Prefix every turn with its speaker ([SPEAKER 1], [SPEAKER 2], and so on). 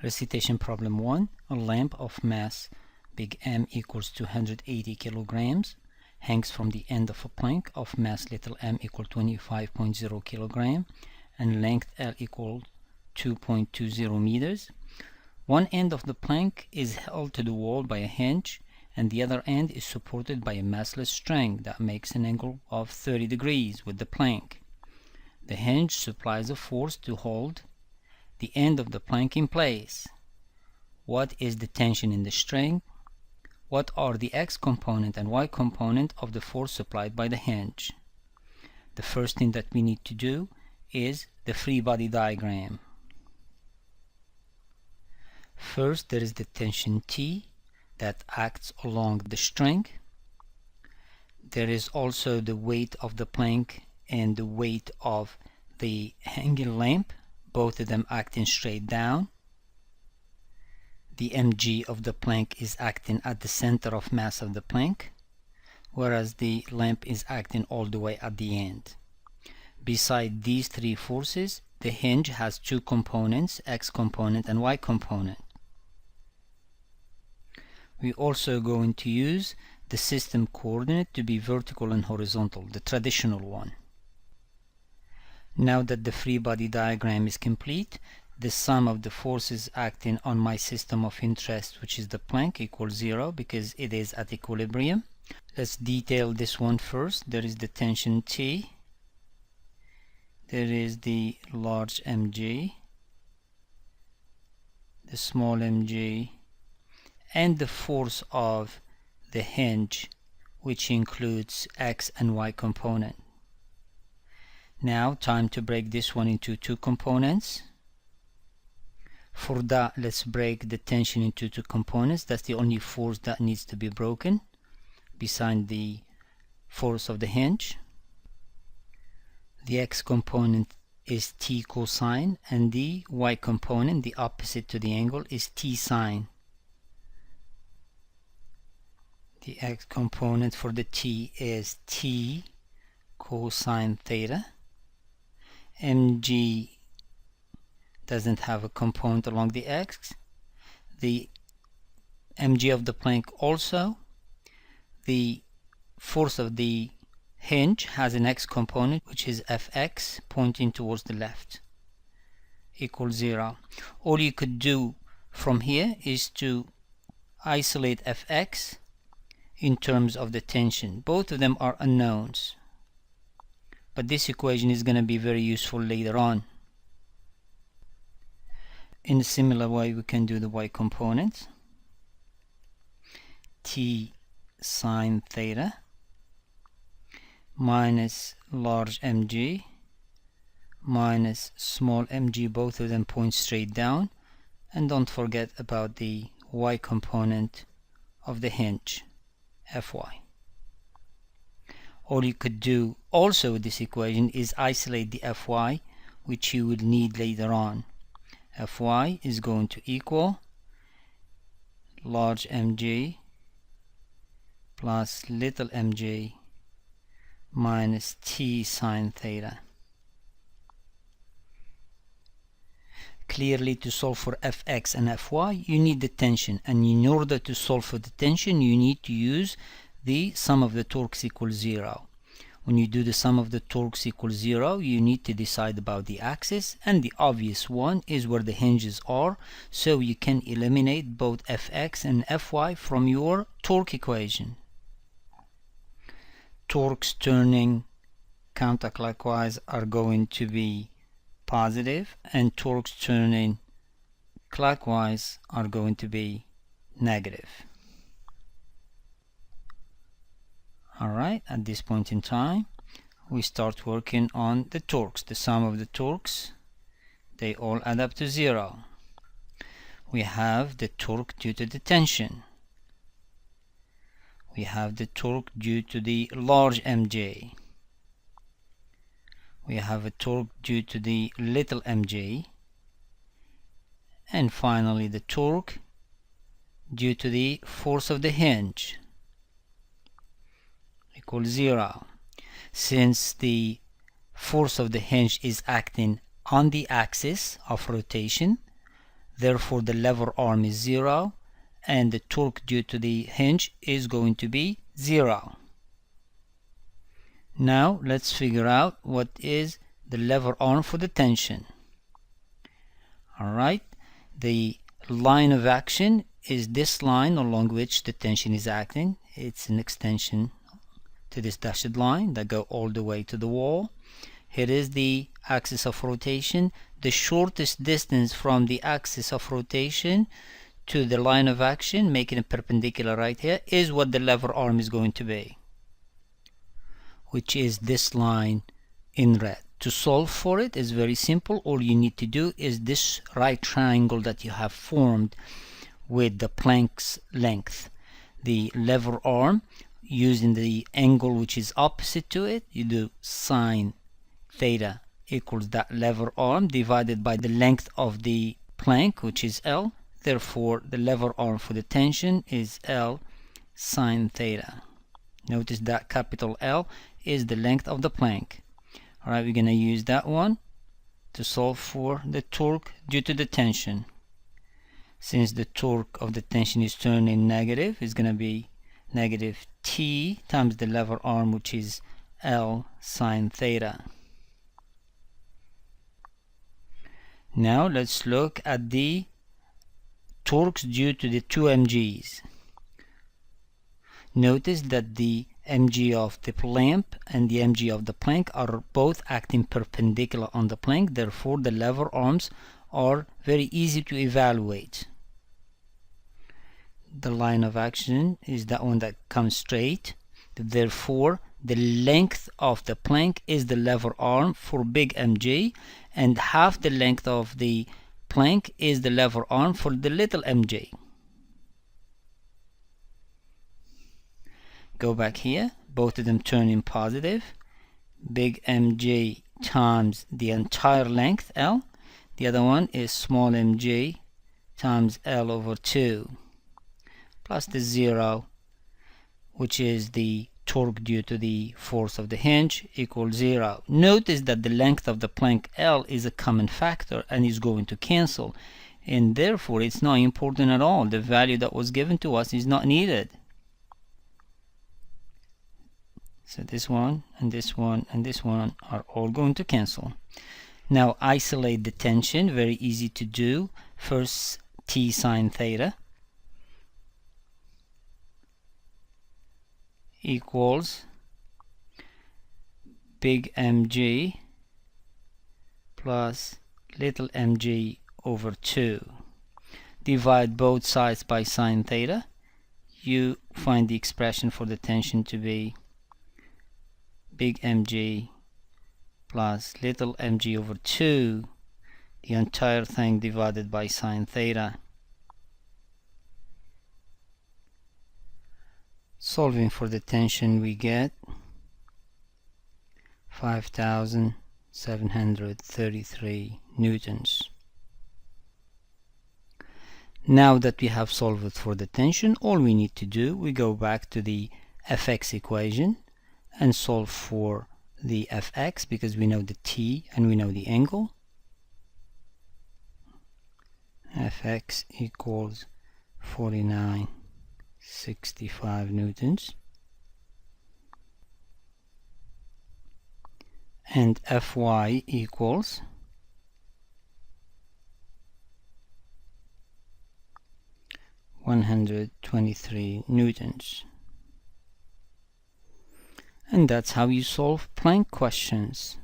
[SPEAKER 1] Recitation problem 1. A lamp of mass big M equals 280 kilograms hangs from the end of a plank of mass little m equal 25.0 kilogram and length L equal 2.20 meters. One end of the plank is held to the wall by a hinge and the other end is supported by a massless string that makes an angle of 30 degrees with the plank. The hinge supplies a force to hold the end of the plank in place. What is the tension in the string? What are the x component and y component of the force supplied by the hinge? The first thing that we need to do is the free body diagram. First, there is the tension T that acts along the string. There is also the weight of the plank and the weight of the hanging lamp, both of them acting straight down. The mg of the plank is acting at the center of mass of the plank, whereas the lamp is acting all the way at the end. Beside these three forces, the hinge has two components, x component and y component. We also going to use the system coordinate to be vertical and horizontal, the traditional one. Now that the free body diagram is complete, the sum of the forces acting on my system of interest, which is the plank, equals 0 because it is at equilibrium. Let's detail this one first. There is the tension T. There is the large mg, the small mg, and the force of the hinge, which includes x and y component. Now, time to break this one into two components. For that, let's break the tension into two components. That's the only force that needs to be broken, beside the force of the hinge. The x component is t cosine, and the y component, the opposite to the angle, is t sine. The x component for the t is t cosine theta. Mg doesn't have a component along the x. The mg of the plank also. The force of the hinge has an x component, which is fx, pointing towards the left, equals 0. All you could do from here is to isolate fx in terms of the tension. Both of them are unknowns, but this equation is going to be very useful later on. In a similar way, we can do the y component. T sine theta minus large mg minus small mg, both of them point straight down, and don't forget about the y component of the hinge, fy. All you could do also with this equation is isolate the fy, which you will need later on. Fy is going to equal large mg plus little mg minus t sine theta. Clearly, to solve for fx and fy, you need the tension, and in order to solve for the tension, you need to use the sum of the torques equals 0. When you do the sum of the torques equals 0, you need to decide about the axis, and the obvious one is where the hinges are, so you can eliminate both fx and fy from your torque equation. Torques turning counterclockwise are going to be positive, and torques turning clockwise are going to be negative. Alright, at this point in time, we start working on the torques. The sum of the torques, they all add up to 0. We have the torque due to the tension. We have the torque due to the large mg. We have a torque due to the little mg. And finally the torque due to the force of the hinge, equals 0. Since the force of the hinge is acting on the axis of rotation, therefore the lever arm is 0, and the torque due to the hinge is going to be 0. Now let's figure out what is the lever arm for the tension. Alright, the line of action is this line along which the tension is acting. It's an extension to this dashed line that go all the way to the wall. Here is the axis of rotation. The shortest distance from the axis of rotation to the line of action, making it perpendicular right here, is what the lever arm is going to be, which is this line in red. To solve for it is very simple. All you need to do is this right triangle that you have formed with the plank's length. The lever arm, using the angle which is opposite to it, you do sine theta equals that lever arm divided by the length of the plank, which is L. Therefore, the lever arm for the tension is L sine theta. Notice that capital L is the length of the plank. Alright, we're going to use that one to solve for the torque due to the tension. Since the torque of the tension is turning negative, it's going to be negative T times the lever arm, which is L sine theta. Now let's look at the torques due to the two mg's. Notice that the mg of the lamp and the mg of the plank are both acting perpendicular on the plank. Therefore, the lever arms are very easy to evaluate. The line of action is that one that comes straight. Therefore, the length of the plank is the lever arm for big mg, and half the length of the plank is the lever arm for the little mg. Go back here, both of them turn in positive. Big mg times the entire length L. The other one is small mg times L over 2 plus the 0, which is the torque due to the force of the hinge, equals 0. Notice that the length of the plank L is a common factor and is going to cancel, and therefore it's not important at all. The value that was given to us is not needed. So this one and this one and this one are all going to cancel. Now isolate the tension, very easy to do. First, T sine theta equals big mg plus little mg over 2. Divide both sides by sine theta. You find the expression for the tension to be big mg plus little mg over 2, the entire thing divided by sine theta. Solving for the tension, we get 5,733 newtons. Now that we have solved for the tension, all we need to do, we go back to the Fx equation and solve for the Fx, because we know the T and we know the angle. Fx equals 49.65 newtons, and Fy equals 123 newtons. And that's how you solve plank questions.